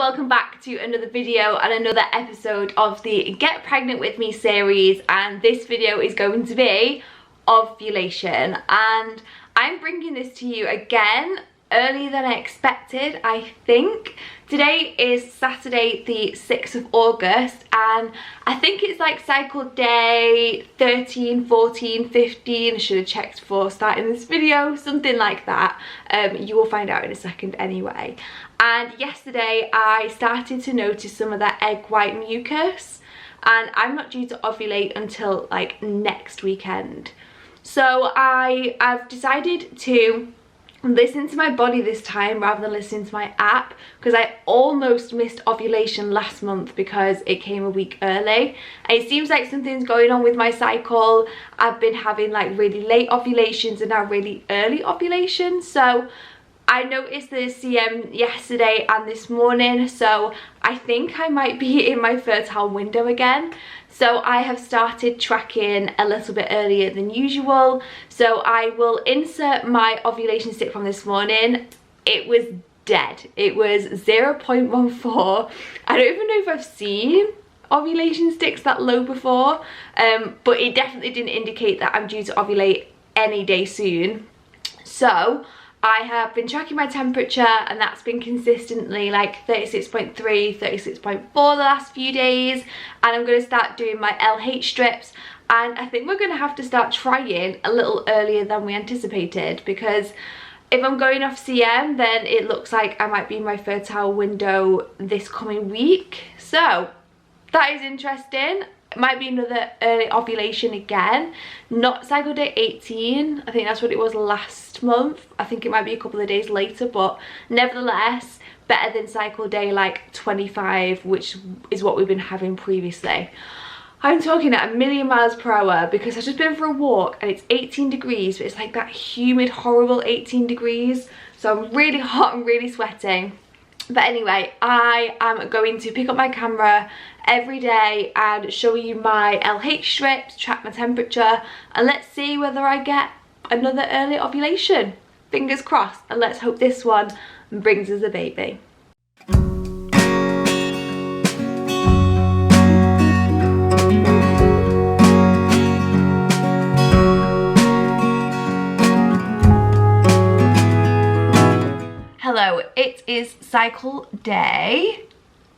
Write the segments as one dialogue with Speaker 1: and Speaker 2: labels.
Speaker 1: welcome back to another video and another episode of the Get Pregnant With Me series, and this video is going to be ovulation, and I'm bringing this to you again earlier than I expected. I think today is Saturday the 6th of August, and I think it's like cycle day 13, 14, 15. I should have checked before starting this video, something like that. You will find out in a second anyway. And yesterday I started to notice some of that egg white mucus, and I'm not due to ovulate until like next weekend. So I've decided to listen to my body this time rather than listening to my app, because I almost missed ovulation last month because it came a week early, and it seems like something's going on with my cycle. I've been having like really late ovulations and now really early ovulations, so I noticed the CM yesterday and this morning, so I think I might be in my fertile window again. So I have started tracking a little bit earlier than usual. So I will insert my ovulation stick from this morning. It was dead. It was 0.14. I don't even know if I've seen ovulation sticks that low before, but it definitely didn't indicate that I'm due to ovulate any day soon. So I have been tracking my temperature, and that's been consistently like 36.3, 36.4 the last few days, and I'm going to start doing my LH strips, and I think we're going to have to start trying a little earlier than we anticipated, because if I'm going off CM then it looks like I might be in my fertile window this coming week. So that is interesting. It might be another early ovulation again, not cycle day 18. I think that's what it was last month. I think it might be a couple of days later, but nevertheless better than cycle day like 25, which is what we've been having previously. I'm talking at a million miles per hour because I've just been for a walk and it's 18 degrees, but it's like that humid, horrible 18 degrees. So I'm really hot and really sweating. But anyway, I am going to pick up my camera every day and show you my LH strips, track my temperature, and let's see whether I get another early ovulation. Fingers crossed, and let's hope this one brings us a baby. Hello, it is cycle day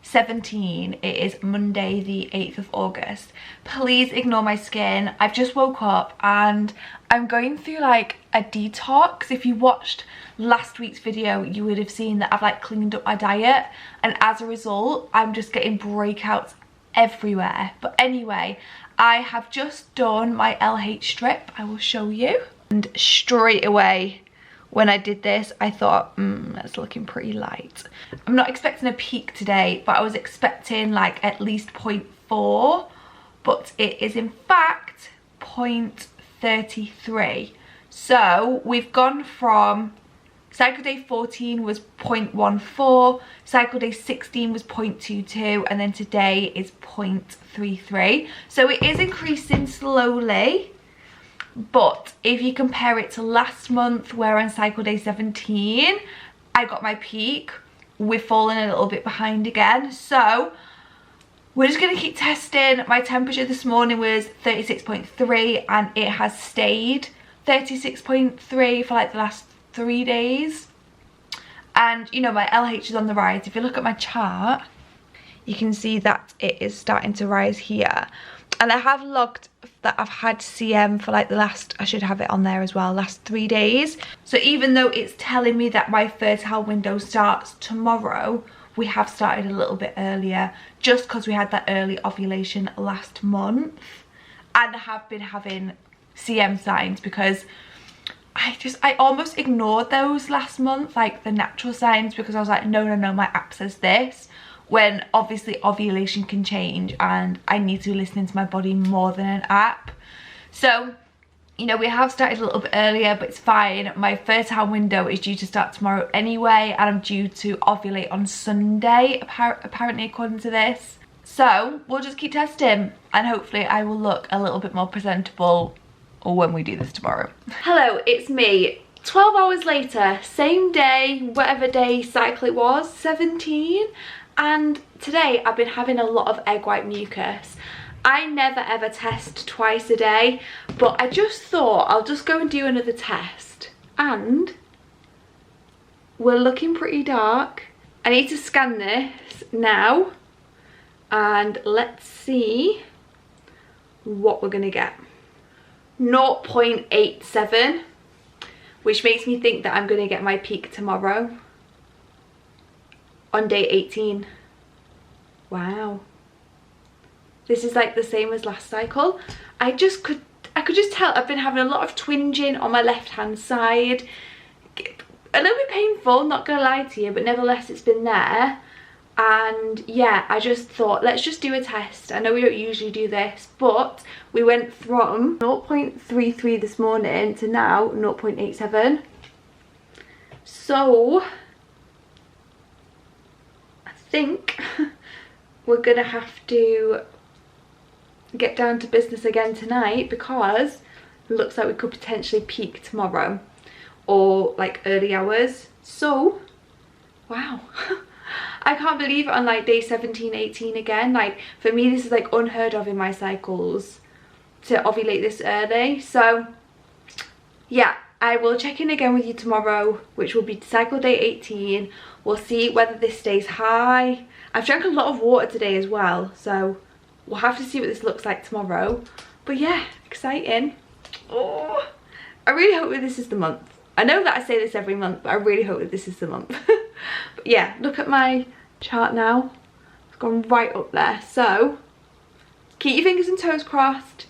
Speaker 1: 17. It is Monday the 8th of August. Please ignore my skin. I've just woke up and I'm going through like a detox. If you watched last week's video you would have seen that I've like cleaned up my diet, and as a result I'm just getting breakouts everywhere. But anyway, I have just done my LH strip. I will show you, and straight away when I did this, I thought, that's looking pretty light. I'm not expecting a peak today, but I was expecting like at least 0.4, but it is in fact 0.33. So we've gone from cycle day 14 was 0.14, cycle day 16 was 0.22, and then today is 0.33. So it is increasing slowly. But if you compare it to last month, where on cycle day 17 I got my peak, we're falling a little bit behind again. So we're just going to keep testing. My temperature this morning was 36.3 and it has stayed 36.3 for like the last 3 days. And you know, my LH is on the rise. If you look at my chart, you can see that it is starting to rise here. And I have logged that I've had CM for like the last, I should have it on there as well, last 3 days. So even though it's telling me that my fertile window starts tomorrow, we have started a little bit earlier just because we had that early ovulation last month. And I have been having CM signs because I almost ignored those last month, like the natural signs, because I was like, no, my app says this. When obviously ovulation can change and I need to be listening to my body more than an app. So, you know, we have started a little bit earlier, but it's fine. My fertile window is due to start tomorrow anyway, and I'm due to ovulate on Sunday, apparently according to this. So we'll just keep testing, and hopefully I will look a little bit more presentable when we do this tomorrow. Hello, it's me. 12 hours later, same day, whatever day cycle it was, 17, And today I've been having a lot of egg white mucus. I never ever test twice a day, but I just thought I'll just go and do another test. And we're looking pretty dark. I need to scan this now and let's see what we're gonna get. 0.87, which makes me think that I'm gonna get my peak tomorrow on day 18. Wow. This is like the same as last cycle. I could just tell I've been having a lot of twinging on my left hand side. A little bit painful, not gonna lie to you, but nevertheless it's been there. And yeah, I just thought let's just do a test. I know we don't usually do this, but we went from 0.33 this morning to now 0.87. So I think we're gonna have to get down to business again tonight, because it looks like we could potentially peak tomorrow or like early hours. So wow. I can't believe it on like day 17, 18 again. Like for me this is like unheard of in my cycles to ovulate this early. So yeah, I will check in again with you tomorrow, which will be cycle day 18. We'll see whether this stays high. I've drank a lot of water today as well, so we'll have to see what this looks like tomorrow. But yeah, exciting. Oh, I really hope that this is the month. I know that I say this every month, but I really hope that this is the month. But yeah, look at my chart now. It's gone right up there. So keep your fingers and toes crossed,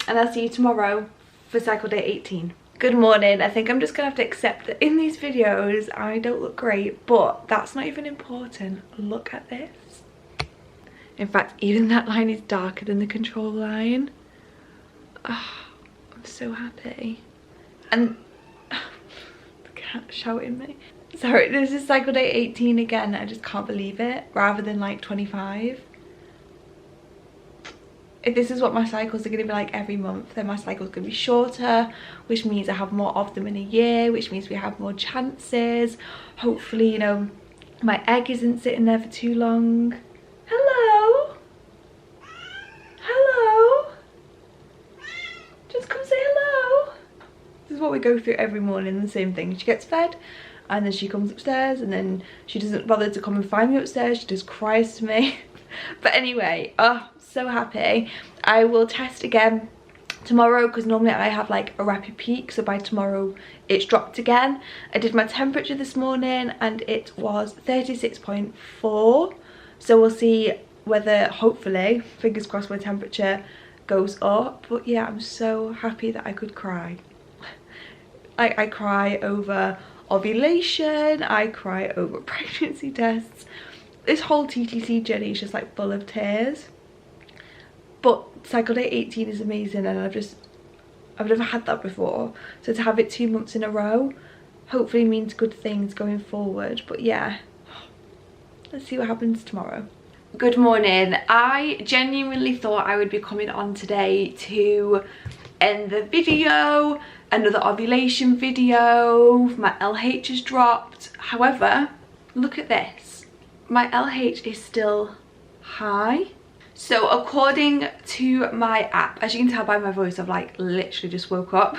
Speaker 1: and I'll see you tomorrow for cycle day 18. Good morning. I think I'm just gonna have to accept that in these videos I don't look great, but that's not even important. Look at this. In fact, even that line is darker than the control line. Oh, I'm so happy. And the cat's shouting me. Sorry, this is cycle day 18 again. I just can't believe it, rather than like 25. If this is what my cycles are going to be like every month, then my cycle's going to be shorter, which means I have more of them in a year, which means we have more chances. Hopefully, you know, my egg isn't sitting there for too long. Hello? Hello? Just come say hello. This is what we go through every morning, the same thing. She gets fed, and then she comes upstairs, and then she doesn't bother to come and find me upstairs. She just cries to me. But anyway, oh, so happy. I will test again tomorrow, because normally I have like a rapid peak, so by tomorrow it's dropped again. I did my temperature this morning and it was 36.4, so we'll see whether, hopefully, fingers crossed, my temperature goes up. But yeah, I'm so happy that I could cry. I cry over ovulation, I cry over pregnancy tests. This whole TTC journey is just like full of tears. But cycle day 18 is amazing, and I've never had that before. So to have it 2 months in a row hopefully means good things going forward. But yeah, let's see what happens tomorrow. Good morning. I genuinely thought I would be coming on today to end the video, another ovulation video. My LH has dropped. However, look at this. My LH is still high. So according to my app, as you can tell by my voice, I've like literally just woke up.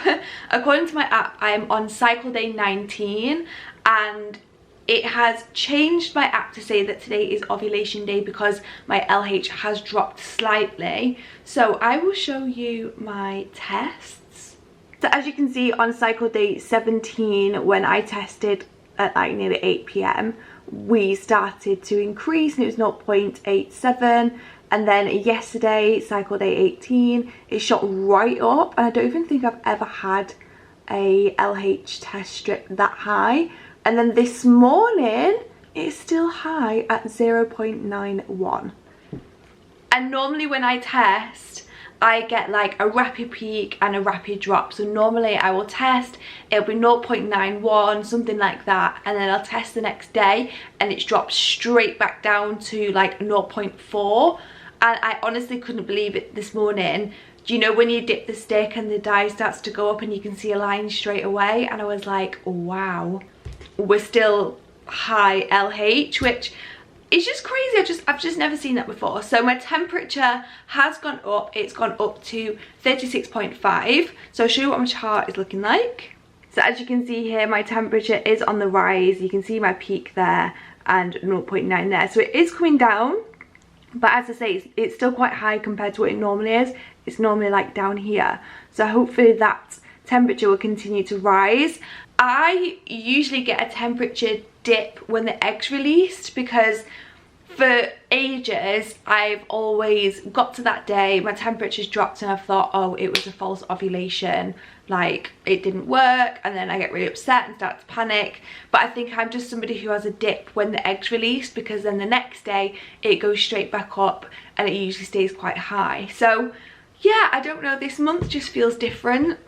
Speaker 1: According to my app, I am on cycle day 19, and it has changed my app to say that today is ovulation day because my LH has dropped slightly. So I will show you my tests. So as you can see, on cycle day 17, when I tested at like nearly 8 p.m, we started to increase, and it was 0.87. And then yesterday, cycle day 18, it shot right up, and I don't even think I've ever had a LH test strip that high. And then this morning, it's still high at 0.91. And normally when I test, I get like a rapid peak and a rapid drop. So normally I will test, it'll be 0.91, something like that, and then I'll test the next day and it's dropped straight back down to like 0.4. And I honestly couldn't believe it this morning. Do you know when you dip the stick and the dye starts to go up and you can see a line straight away? And I was like, wow, we're still high LH, which it's just crazy. I've just never seen that before. So my temperature has gone up. It's gone up to 36.5. So I'll show you what my chart is looking like. So as you can see here, my temperature is on the rise. You can see my peak there and 0.9 there. So it is coming down. But as I say, it's still quite high compared to what it normally is. It's normally like down here. So hopefully that temperature will continue to rise. I usually get a temperature dip when the egg's released, because for ages I've always got to that day, my temperature's dropped, and I've thought, oh, it was a false ovulation, like it didn't work, and then I get really upset and start to panic. But I think I'm just somebody who has a dip when the egg's released, because then the next day it goes straight back up and it usually stays quite high. So yeah, I don't know, this month just feels different.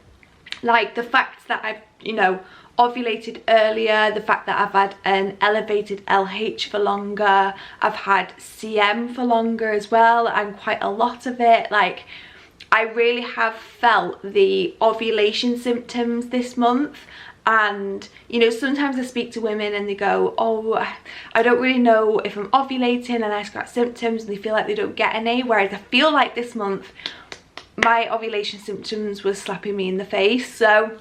Speaker 1: Like the fact that I've, you know, ovulated earlier, the fact that I've had an elevated LH for longer, I've had CM for longer as well, and quite a lot of it. Like, I really have felt the ovulation symptoms this month. And you know, sometimes I speak to women and they go, oh, I don't really know if I'm ovulating, and I got symptoms and they feel like they don't get any. Whereas I feel like this month my ovulation symptoms were slapping me in the face. So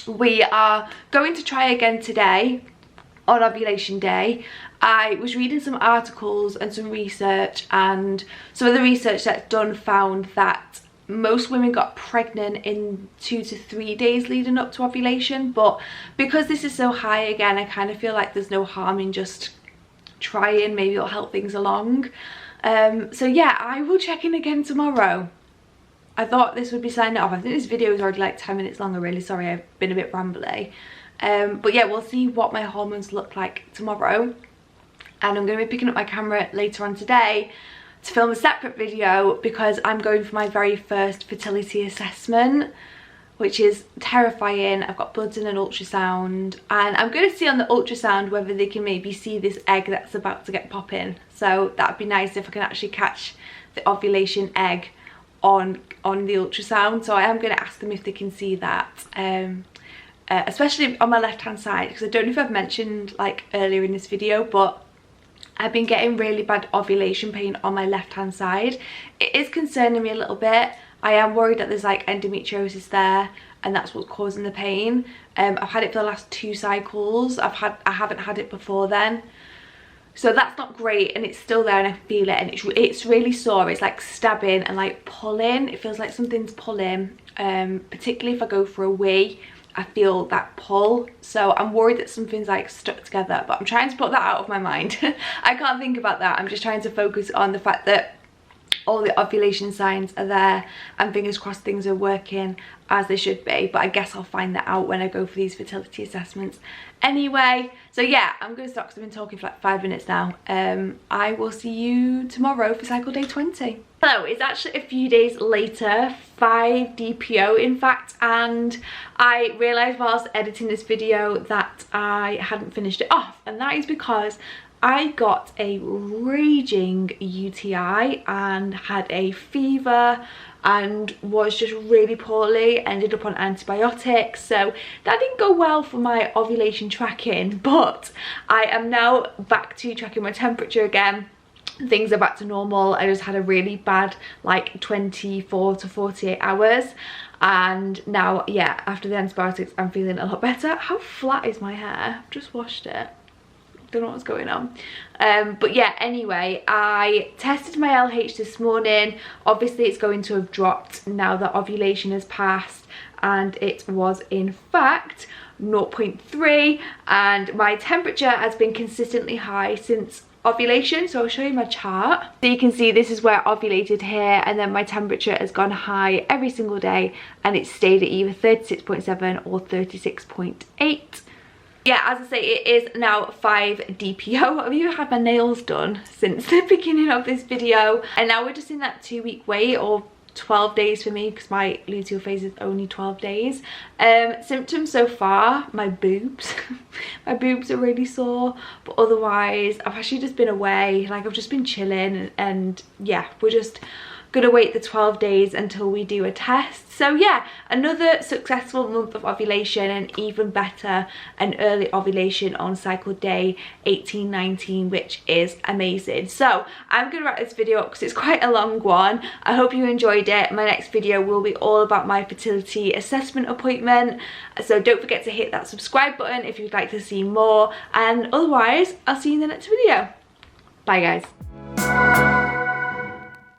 Speaker 1: we are going to try again today on ovulation day. I was reading some articles and some research, and some of the research that's done found that most women got pregnant in 2 to 3 days leading up to ovulation. But because this is so high again, I kind of feel like there's no harm in just trying. Maybe it'll help things along. So yeah, I will check in again tomorrow. I thought this would be signing off. I think this video is already like 10 minutes long. I'm really sorry, I've been a bit rambly. But yeah, we'll see what my hormones look like tomorrow. And I'm going to be picking up my camera later on today to film a separate video, because I'm going for my very first fertility assessment, which is terrifying. I've got bloods and an ultrasound, and I'm going to see on the ultrasound whether they can maybe see this egg that's about to get popping. So that'd be nice if I can actually catch the ovulation egg on the ultrasound. So I am going to ask them if they can see that, especially on my left hand side, because I don't know if I've mentioned like earlier in this video, but I've been getting really bad ovulation pain on my left hand side. It is concerning me a little bit. I am worried that there's like endometriosis there, and that's what's causing the pain. I've had it for the last 2 cycles. I haven't had it before then. So that's not great, and it's still there and I feel it, and it's really sore. It's like stabbing and like pulling. It feels like something's pulling, particularly if I go for a wee, I feel that pull. So I'm worried that something's like stuck together, but I'm trying to put that out of my mind. I can't think about that. I'm just trying to focus on the fact that all the ovulation signs are there, and fingers crossed things are working as they should be. But I guess I'll find that out when I go for these fertility assessments anyway. So yeah, I'm gonna stop because I've been talking for like 5 minutes now. I will see you tomorrow for cycle day 20. Hello, it's actually a few days later, 5 DPO in fact, and I realised whilst editing this video that I hadn't finished it off, and that is because I got a raging UTI and had a fever and was just really poorly, ended up on antibiotics. So that didn't go well for my ovulation tracking, but I am now back to tracking my temperature again. Things are back to normal. I just had a really bad like 24 to 48 hours, and now yeah, after the antibiotics I'm feeling a lot better. How flat is my hair? I've just washed it. Don't know what's going on. But yeah, anyway, I tested my LH this morning. Obviously it's going to have dropped now that ovulation has passed, and it was in fact 0.3, and my temperature has been consistently high since ovulation. So I'll show you my chart. So you can see this is where I ovulated here, and then my temperature has gone high every single day, and it's stayed at either 36.7 or 36.8. Yeah, as I say, it is now 5 DPO. I've even had my nails done since the beginning of this video, and now we're just in that 2-week wait, or 12 days for me because my luteal phase is only 12 days. Symptoms so far, my boobs. My boobs are really sore, but otherwise I've actually just been away. Like, I've just been chilling, and yeah, we're just gonna wait the 12 days until we do a test. So yeah, another successful month of ovulation, and even better, an early ovulation on cycle day 18, 19, which is amazing. So I'm gonna wrap this video up because it's quite a long one. I hope you enjoyed it. My next video will be all about my fertility assessment appointment, so don't forget to hit that subscribe button if you'd like to see more, and otherwise I'll see you in the next video. Bye guys.